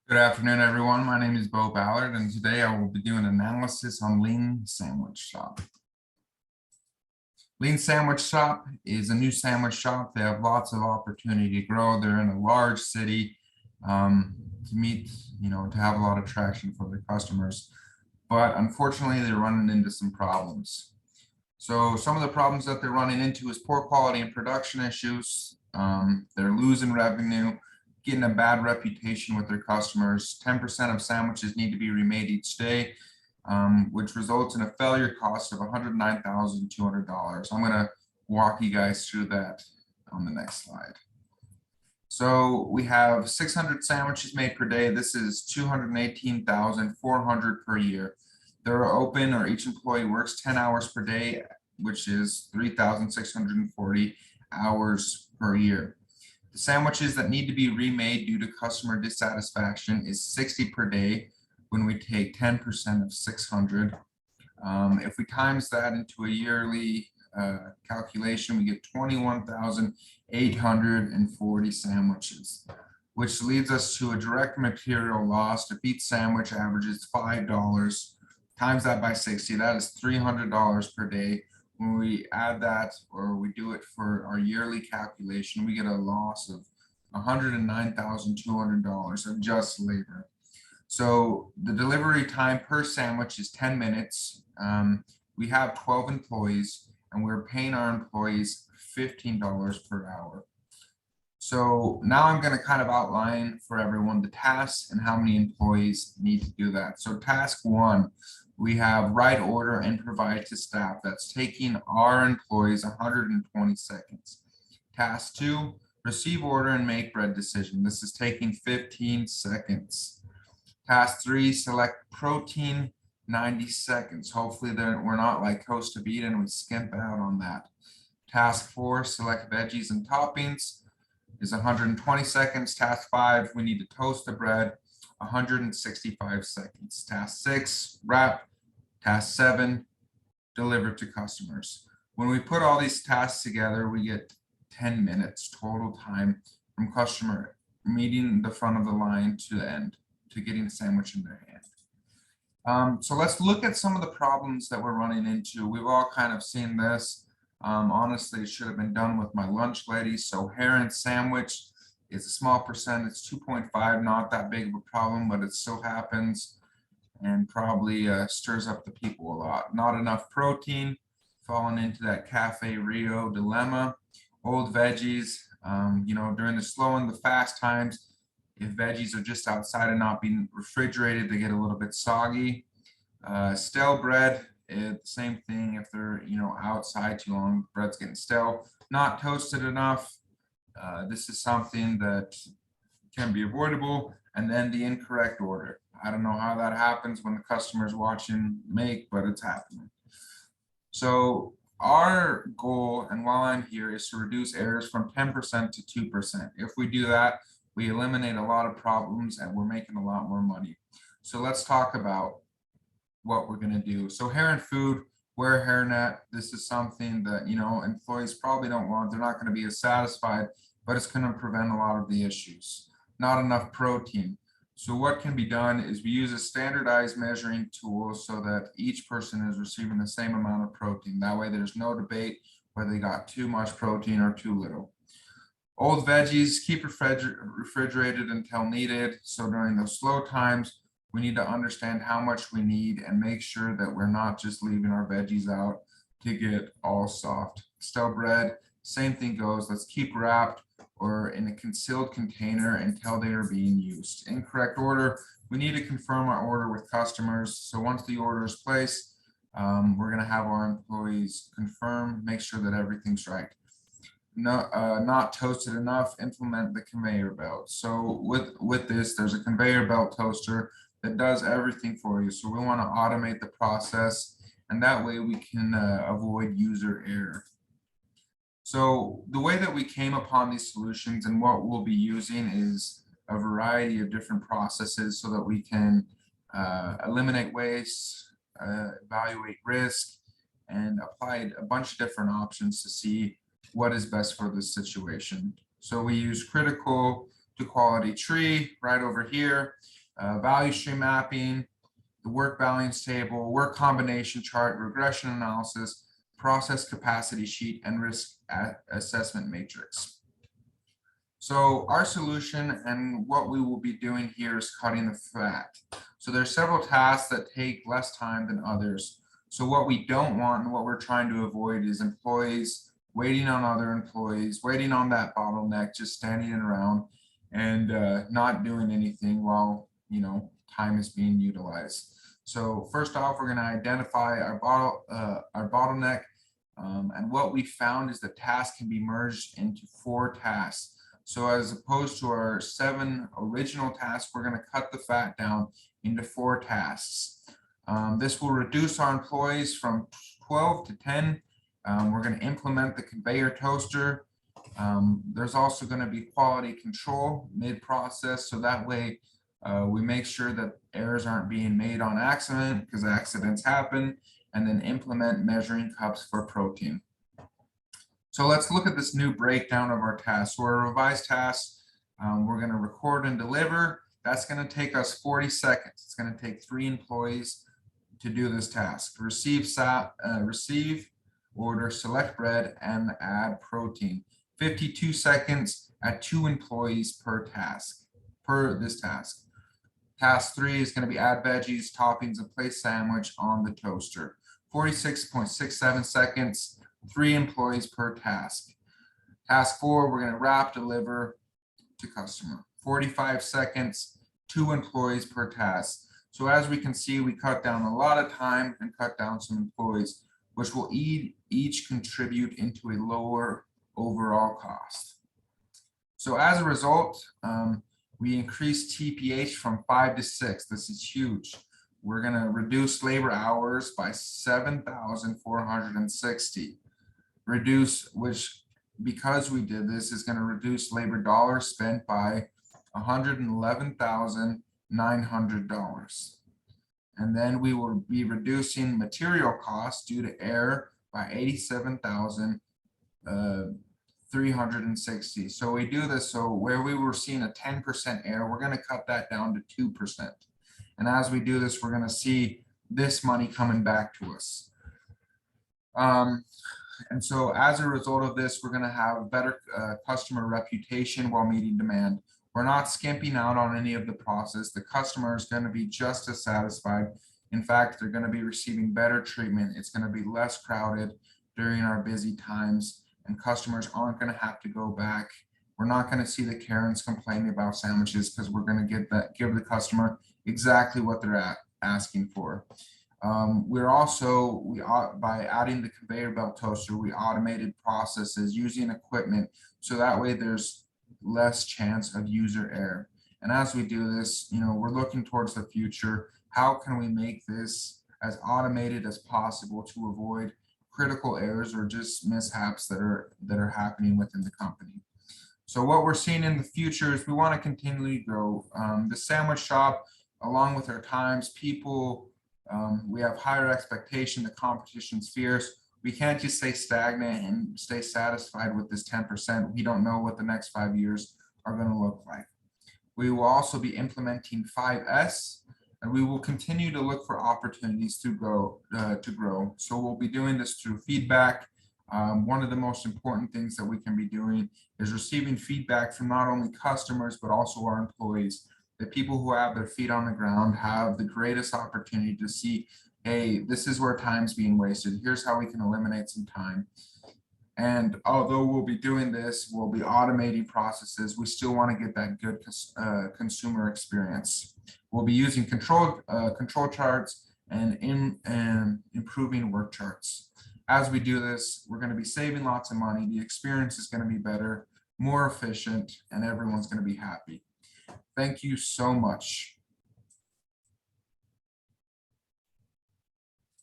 Good afternoon, everyone. My name is Bo Ballard, and today I will be doing analysis on Lean Sandwich Shop. Lean Sandwich Shop is a new sandwich shop. They have lots of opportunity to grow. They're in a large city to meet, to have a lot of traction for their customers. But unfortunately, they're running into some problems. So some of the problems that they're running into is poor quality and production issues. They're losing revenue, getting a bad reputation with their customers. 10% of sandwiches need to be remade each day, which results in a failure cost of $109,200. I'm going to walk you guys through that on the next slide. So we have 600 sandwiches made per day. This is 218,400 per year. They're open, or each employee works 10 hours per day, which is 3,640 hours per year. The sandwiches that need to be remade due to customer dissatisfaction is 60 per day when we take 10% of 600. If we times that into a yearly calculation, we get 21,840 sandwiches, which leads us to a direct material loss. If each sandwich averages $5, times that by 60, that is $300 per day. When we add that, or we do it for our yearly calculation, we get a loss of $109,200 of just labor. So the delivery time per sandwich is 10 minutes. We have 12 employees, and we're paying our employees $15 per hour. So now I'm going to kind of outline for everyone the tasks and how many employees need to do that. So task one, we have write order and provide to staff. That's taking our employees 120 seconds. Task two, receive order and make bread decision. This is taking 15 seconds. Task three, select protein, 90 seconds. Hopefully we're not like Toast to Beat and we skimp out on that. Task four, select veggies and toppings, is 120 seconds. Task five, we need to toast the bread, 165 seconds. Task six, wrap. Task seven, deliver to customers. When we put all these tasks together, we get 10 minutes total time from customer meeting the front of the line to the end, to getting a sandwich in their hand. So let's look at some of the problems that we're running into. We've all kind of seen this. Honestly, it should have been done with my lunch ladies. So Heron sandwich is a small percent. It's 2.5, not that big of a problem, but it still happens and probably stirs up the people a lot. Not enough protein, falling into that Cafe Rio dilemma. Old veggies, during the slow and the fast times, if veggies are just outside and not being refrigerated, they get a little bit soggy. Stale bread, the same thing. If they're outside too long, bread's getting stale. Not toasted enough. This is something that can be avoidable. And then the incorrect order. I don't know how that happens when the customer's watching make, but it's happening. So our goal, and while I'm here, is to reduce errors from 10% to 2%. If we do that, we eliminate a lot of problems and we're making a lot more money. So let's talk about what we're going to do. So Heron Food, wear a hairnet. This is something that employees probably don't want. They're not going to be as satisfied, but it's going to prevent a lot of the issues. Not enough protein. So what can be done is we use a standardized measuring tool so that each person is receiving the same amount of protein. That way there's no debate whether they got too much protein or too little. Old veggies, keep refrigerated until needed. So during those slow times, we need to understand how much we need and make sure that we're not just leaving our veggies out to get all soft. Stale bread, same thing goes. Let's keep wrapped or in a concealed container until they are being used. Incorrect order, we need to confirm our order with customers. So once the order is placed, we're going to have our employees confirm, make sure that everything's right. No, not toasted enough, implement the conveyor belt. So with this, there's a conveyor belt toaster that does everything for you. So we want to automate the process, and that way we can avoid user error. So the way that we came upon these solutions and what we'll be using is a variety of different processes so that we can eliminate waste, evaluate risk, and apply a bunch of different options to see what is best for this situation. So we use critical to quality tree right over here, value stream mapping, the work balance table, work combination chart, regression analysis, process capacity sheet, and risk assessment matrix. So our solution and what we will be doing here is cutting the fat. So there's several tasks that take less time than others. So what we don't want and what we're trying to avoid is employees waiting on other employees, waiting on that bottleneck, just standing around and not doing anything while, time is being utilized. So first off, we're going to identify our bottleneck. And what we found is that tasks can be merged into 4 tasks. So as opposed to our 7 original tasks, we're going to cut the fat down into 4 tasks. This will reduce our employees from 12 to 10. We're going to implement the conveyor toaster. There's also going to be quality control mid-process, so that way we make sure that errors aren't being made on accident, because accidents happen, and then implement measuring cups for protein. So let's look at this new breakdown of our tasks. So our revised tasks, we're going to record and deliver. That's going to take us 40 seconds. It's going to take 3 employees to do this task. Receive, order, select bread, and add protein. 52 seconds at 2 employees per this task. Task 3 is going to be add veggies, toppings, and place sandwich on the toaster. 46.67 seconds, 3 employees per task. Task 4, we're going to wrap, deliver to customer. 45 seconds, 2 employees per task. So as we can see, we cut down a lot of time and cut down some employees, which will each contribute into a lower overall cost. So as a result, we increased TPH from 5 to 6. This is huge. We're going to reduce labor hours by 7,460. Which because we did this is going to reduce labor dollars spent by $111,900. And then we will be reducing material costs due to error by 87,360. So we do this, so where we were seeing a 10% error, we're going to cut that down to 2%. And as we do this, we're going to see this money coming back to us. And so as a result of this, we're going to have better customer reputation while meeting demand. We're not skimping out on any of the process. The customer is going to be just as satisfied. In fact, they're going to be receiving better treatment. It's going to be less crowded during our busy times, and customers aren't going to have to go back. We're not going to see the Karens complaining about sandwiches, because we're going to give the customer exactly what they're asking for. By adding the conveyor belt toaster, we automated processes using equipment, so that way there's less chance of user error. And as we do this, we're looking towards the future. How can we make this as automated as possible to avoid critical errors or just mishaps that are happening within the company? So what we're seeing in the future is we want to continually grow. The sandwich shop, along with our times, people, we have higher expectation. The competition's fierce. We can't just stay stagnant and stay satisfied with this 10%. We don't know what the next 5 years are going to look like. We will also be implementing 5S, and we will continue to look for opportunities to grow. So we'll be doing this through feedback. One of the most important things that we can be doing is receiving feedback from not only customers, but also our employees. The people who have their feet on the ground have the greatest opportunity to see, hey, this is where time's being wasted. Here's how we can eliminate some time. And although we'll be doing this, we'll be automating processes, we still want to get that good consumer experience. We'll be using control charts and improving work charts. As we do this, we're going to be saving lots of money. The experience is going to be better, more efficient, and everyone's going to be happy. Thank you so much.